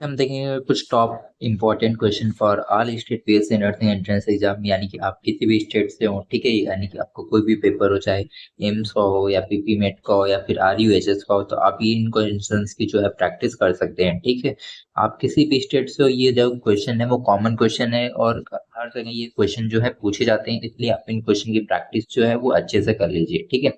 हम देखेंगे कुछ top important question for all state PSC nursing entrance exam, यानी कि आप किसी भी स्टेट से हो, ठीक है। यानी कि आपको कोई भी पेपर हो, चाहे एम्स का हो या पीपी मेट का हो या फिर आरयूएचएस का हो, तो आप ये इन क्वेश्चंस की जो है प्रैक्टिस कर सकते हैं, ठीक है। आप किसी भी स्टेट से हो, ये जो क्वेश्चन है वो कॉमन क्वेश्चन है और हर जगह ये क्वेश्चन जो है पूछे जाते हैं, इसलिए आप इन क्वेश्चन की प्रैक्टिस जो है वो अच्छे से कर लीजिए, ठीक है।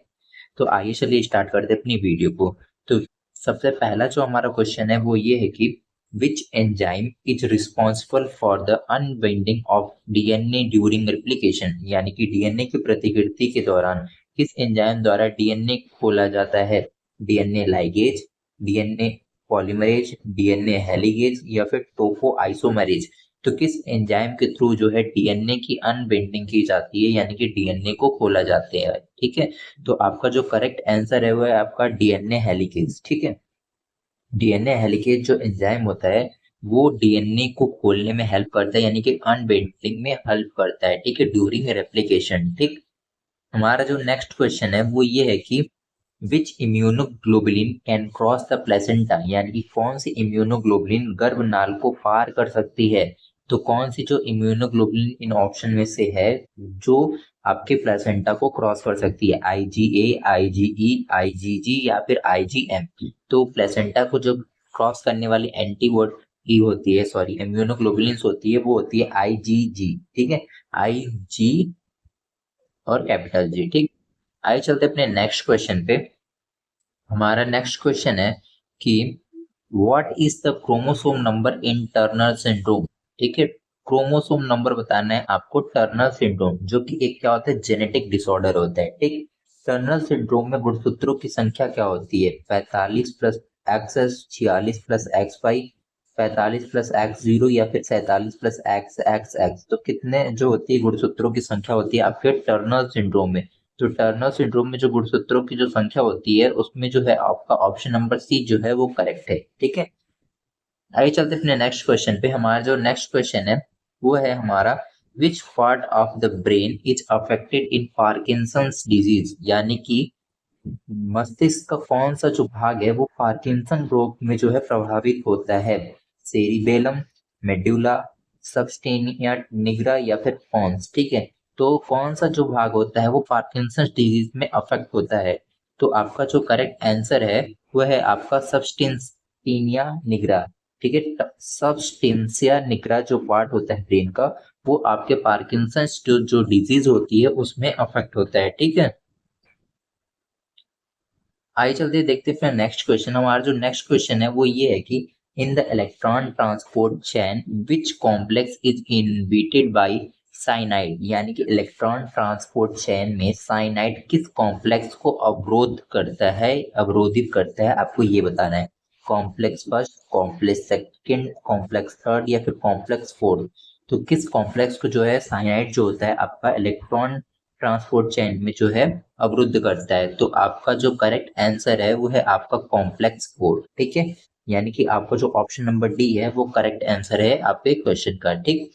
तो आइए चलिए स्टार्ट करते हैं अपनी वीडियो को। तो सबसे पहला जो हमारा क्वेश्चन है वो ये है कि which enzyme is responsible for the unbinding of DNA during replication, यानी कि डीएनए की प्रतिकृति के दौरान किस एंजाइम द्वारा डीएनए खोला जाता है। DNA ligase, DNA polymerase, DNA helicase या फिर टोफो आइसोमरेज। तो किस एंजाइम के थ्रू जो है डीएनए की अनबाइंडिंग की जाती है, यानी कि डीएनए को खोला जाता है, ठीक है। तो आपका जो करेक्ट आंसर है वो है आपका डीएनए हेलिकेज, ठीक है। डीएनए हेलिकेज जो एंजाइम होता है वो डीएनए को खोलने में हेल्प करता है, यानी कि अनबाइंडिंग में हेल्प करता है, ठीक है, ड्यूरिंग रेप्लिकेशन, ठीक। हमारा जो नेक्स्ट क्वेश्चन है वो ये है कि which immunoglobulin can cross the placenta, यानी कि कौन सी इम्यूनोग्लोबुलिन गर्भनाल को पार कर सकती है। तो कौन सी जो इम्यूनोग्लोबुलिन इन ऑप्शन में से है जो आपके प्लेसेंटा को क्रॉस कर सकती है। आईजीए, आईजीई, आईजीजी या फिर आईजीएम। तो प्लेसेंटा को जो क्रॉस करने वाली एंटीबॉडी होती है, सॉरी इम्यूनोग्लोबुलिन होती है, वो होती है आईजीजी, ठीक है। आईजी और कैपिटल जी, ठीक। आइए चलते अपने नेक्स्ट क्वेश्चन पे। हमारा नेक्स्ट क्वेश्चन है कि what is the chromosome number in Turner syndrome, ठीक है। क्रोमोसोम नंबर बताना है आपको टर्नर सिंड्रोम, जो कि एक क्या होता है, जेनेटिक डिसऑर्डर होता है, ठीक। टर्नर सिंड्रोम में गुणसूत्रों की संख्या क्या होती है, 45 plus x, 46 plus x y, 45 plus x zero या फिर 47 प्लस एक्स एक्स एक्स। तो कितने जो होती है गुणसूत्रों की संख्या होती है आपके टर्नर सिंड्रोम में। तो टर्नर सिंड्रोम में जो गुणसूत्रों की जो संख्या होती है उसमें जो है आपका ऑप्शन नंबर सी जो है वो करेक्ट है, ठीक है। आइए चलते अपने नेक्स्ट क्वेश्चन पे। हमारा जो नेक्स्ट क्वेश्चन है वो है हमारा which part of the brain is affected in Parkinson's disease, यानी कि मस्तिष्क का कौन सा जो भाग है वो पार्किंसन रोग में जो है प्रभावित होता है। सेरिबेलम, मेडुला, सबस्टेनिया निग्रा या फिर पॉन्स, ठीक है। तो कौन सा जो भाग होता है वो पार्किंसन डिजीज में अफेक्ट होता है। तो आपका जो करेक्ट आंसर है वो है आपका सबस्टेंसिया निग्रा, ठीक है। सबस्टेंसिया निग्रा जो पार्ट होता है ब्रेन का वो आपके पार्किंसन जो डिजीज होती है उसमें अफेक्ट होता है, ठीक है। आइए चलते देखते हैं फिर नेक्स्ट क्वेश्चन। हमारा जो नेक्स्ट क्वेश्चन है वो ये है कि in the electron transport chain which complex is inhibited by cyanide, यानी कि इलेक्ट्रॉन ट्रांसपोर्ट चेन में साइनाइड किस कॉम्प्लेक्स को अवरोध करता है, अवरोधित करता है, आपको ये बताना है। Complex first, complex second, complex third या फिर कॉम्प्लेक्स फोर्थ। तो किस कॉम्प्लेक्स को जो है साइनाइड जो होता है आपका इलेक्ट्रॉन ट्रांसपोर्ट चेन में जो है अवरुद्ध करता है। तो आपका जो करेक्ट आंसर है वो है आपका कॉम्प्लेक्स फोर, ठीक है। यानी कि आपका जो ऑप्शन नंबर डी है वो करेक्ट आंसर है आपके क्वेश्चन का, ठीक।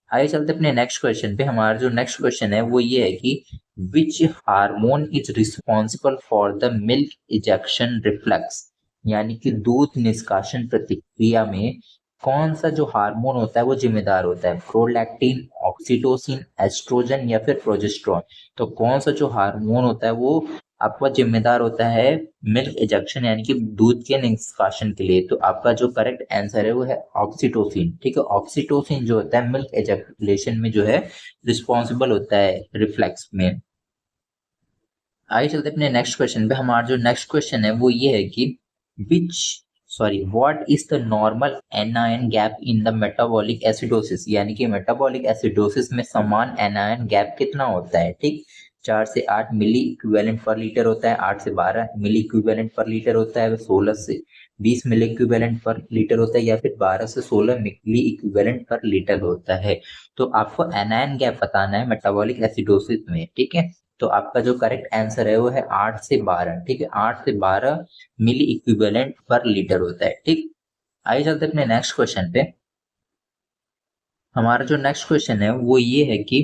आइए चलते अपने नेक्स्ट क्वेश्चन पे। हमारा जो नेक्स्ट क्वेश्चन है वो ये है कि which hormone is responsible for the milk ejection reflex, यानी कि दूध निष्कासन प्रतिक्रिया में कौन सा जो हार्मोन होता है वो जिम्मेदार होता है। प्रोलैक्टिन, ऑक्सीटोसिन, एस्ट्रोजन या फिर प्रोजेस्टेरोन। तो कौन सा जो हार्मोन होता है वो आपका जिम्मेदार होता है मिल्क इजेक्शन, यानी कि दूध के निष्कासन के लिए। तो आपका जो करेक्ट आंसर है वो है ऑक्सीटोसिन, ठीक है। ऑक्सीटोसिन जो होता है मिल्क इजेक्युलेशन में जो है रिस्पॉन्सिबल होता है रिफ्लेक्स में। आइए चलते अपने नेक्स्ट क्वेश्चन पे। हमारा जो नेक्स्ट क्वेश्चन है वो ये है कि विच what is the normal anion gap in the metabolic acidosis, यानी कि मेटाबॉलिक एसिडोसिस में समान एनायन गैप कितना होता है, ठीक। 4 से 8 मिली इक्विवेलेंट पर लीटर होता है, 8 से 12 मिली इक्विवेलेंट पर लीटर होता है, 16 से 20 मिली इक्विवेलेंट पर लीटर होता है या फिर 12 से 16 मिली इक्विवेलेंट पर लीटर होता है। तो आपको एनायन गैप बताना है मेटाबॉलिक एसिडोसिस में, ठीक है। तो आपका जो करेक्ट आंसर है वो है 8 से 12, ठीक है। 8 से 12 मिली इक्विवेलेंट पर लीटर होता है, ठीक। आइए चलते अपने नेक्स्ट क्वेश्चन पे। हमारा जो नेक्स्ट क्वेश्चन है वो ये है कि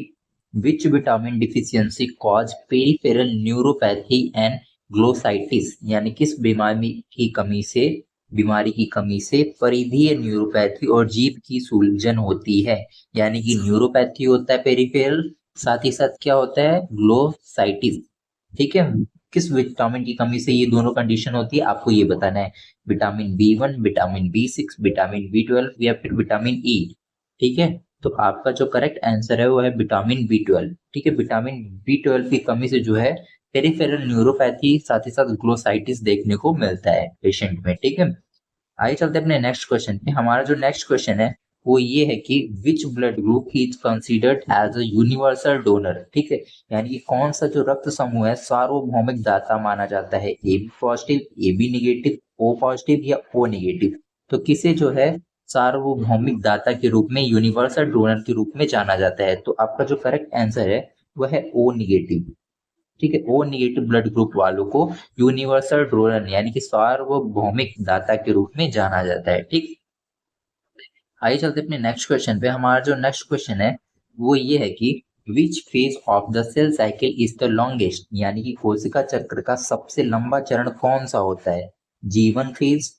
which vitamin deficiency cause peripheral neuropathy and glossitis, यानी किस बीमारी की कमी से बीमारी की कमी से परिधीय न्यूरोपैथी और जीभ की सूजन होती है। यानी कि न्यूरोपैथी होता है पेरिफेरल, साथ ही साथ क्या होता है, ग्लोसाइटिस। ठीक है, किस विटामिन की कमी से ये दोनों कंडीशन होती है आपको ये बताना है। Vitamin B1, vitamin B6, vitamin B12 या फिर विटामिन ई। ठीक है, तो आपका जो करेक्ट आंसर है वो है विटामिन B12। ठीक है, विटामिन B12 की कमी से जो है पेरिफेरल न्यूरोपैथी साथ ही साथ ग्लोसाइटिस देखने को मिलता है पेशेंट में। ठीक है, आइए चलते अपने नेक्स्ट क्वेश्चन पे। हमारा जो नेक्स्ट क्वेश्चन है वो ये है कि which blood group is considered as a universal donor. ठीक है, यानी कि कौन सा जो रक्त समूह है सार्वभौमिक दाता माना जाता है, A B positive, A B negative, O positive या ओ निगेटिव। तो किसे जो है सार्वभौमिक दाता के रूप में, यूनिवर्सल डोनर के रूप में जाना जाता है। तो आपका जो करेक्ट आंसर है वह है ओ निगेटिव। ठीक है, ओ निगेटिव ब्लड ग्रुप वालों को यूनिवर्सल डोनर यानी कि सार्वभौमिक दाता के रूप में जाना जाता है। ठीक, आइए चलते अपने नेक्स्ट क्वेश्चन पे। हमारा जो नेक्स्ट क्वेश्चन है वो ये है कि which phase of the cell cycle is the longest. यानी कि कोशिका चक्र का सबसे लंबा चरण कौन सा होता है, G1 फेज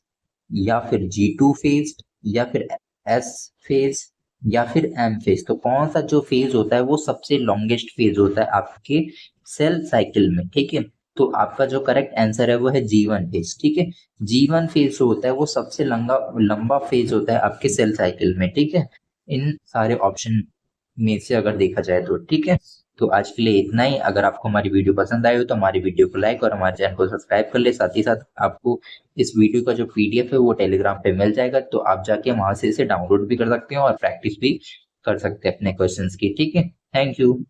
या फिर G2 फेज या फिर S फेज या फिर M फेज। तो कौन सा जो फेज होता है वो सबसे लॉन्गेस्ट फेज होता है आपके सेल साइकिल में। ठीक है, तो आपका जो करेक्ट आंसर है वो है G1 फेज। ठीक है, G1 फेज जो होता है वो सबसे लंबा लंबा फेज होता है आपके सेल साइकिल में। ठीक है, इन सारे ऑप्शन में से अगर देखा जाए तो। ठीक है, तो आज के लिए इतना ही। अगर आपको हमारी वीडियो पसंद आई हो तो हमारी वीडियो को लाइक और हमारे चैनल को सब्सक्राइब कर ले। साथ ही साथ आपको इस वीडियो का जो PDF है वो टेलीग्राम पे मिल जाएगा, तो आप जाके वहां से इसे डाउनलोड भी कर सकते हो और प्रैक्टिस भी कर सकते हैं अपने क्वेश्चंस की। ठीक है, थैंक यू।